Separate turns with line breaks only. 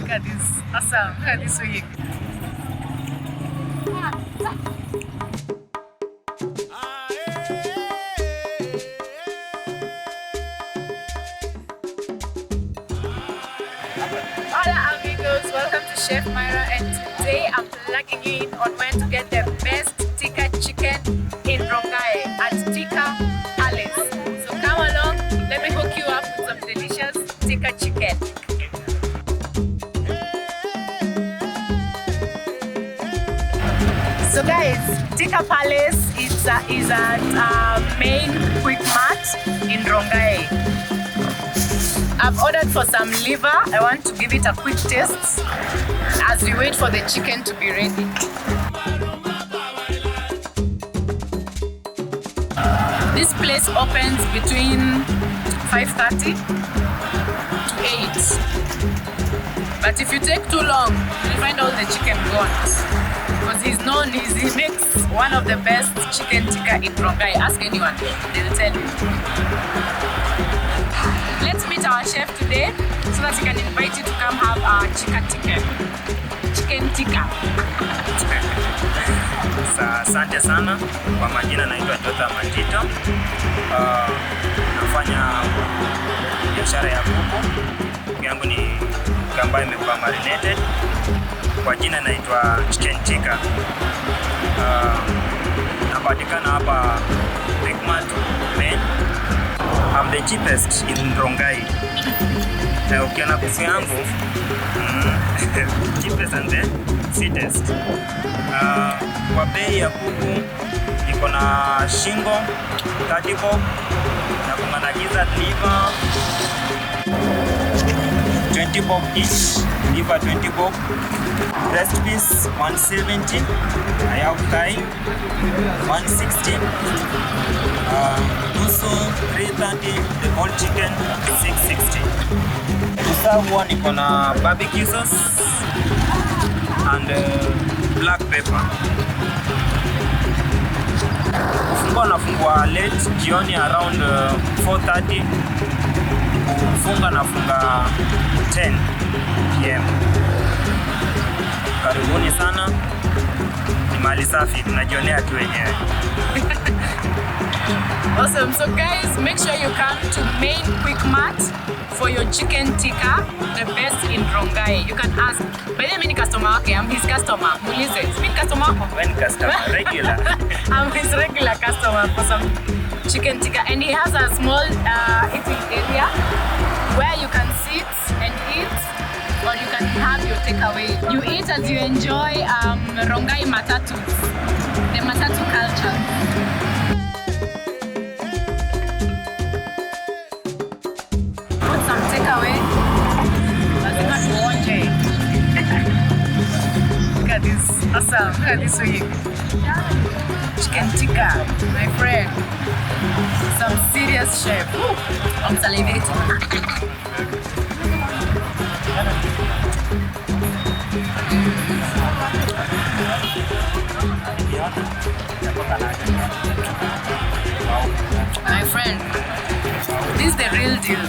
Look at this. Awesome. Look at this wing. Hola amigos, welcome to Chef Myra, and today I'm plugging you in on where to get the best tikka chicken in Rongai at Tikka Palace. So come along, let me hook you up with some delicious tikka chicken. So guys, Tikka Palace is at main QuickMart in Rongai. I've ordered for some liver. I want to give it a quick taste as we wait for the chicken to be ready. This place opens between 5:30 to 8. But if you take too long, you'll find all the chicken gone. Because he makes one of the best chicken tikka in Rongai. Ask anyone, they'll tell you. Let's meet our chef today so that he can invite you to come have our chicken tikka. Chicken tikka.
Asante sana. Kwa majina naitwa Jota Manjito. Nafanya biashara ya kuku. Kuku yangu ni ambayo imekuwa marinated. Kwa jina naitwa Chicken Tikka. Napatikana hapa QuickMart main. I'm the cheapest in Rongai. Ukiona kuku yangu, cheapest and the sweetest. Kwa bei ya kuku iko na shingo 30 bob, na kuna na gizzard liver 20 bob each, liver 20 bob, breast piece 170, I have thigh 160, also 330, the whole chicken 660. To serve one iko na barbecue sauce and black pepper. Kufungua nafungua late jioni around 4:30. Kufunga nafunga 10 PM. Karibuni sana. Ni mali safi, tunajionea tu wenyewe.
Awesome. So guys, make sure you come to main QuickMart for your chicken tikka, the best in Rongai. You can ask. By the way, customer, okay, I'm his customer. Mulize, it's customer.
When customer, regular.
I'm his regular customer for some chicken tikka, and he has a small eating area where you can sit and eat, or you can have your takeaway. You eat as you enjoy Rongai Matatu, the Matatu culture. Put some takeaway. Look at this, awesome. Look at this wing. Chicken tikka, my friend. Some serious chef. I'm salivating. My friend, this is the real deal.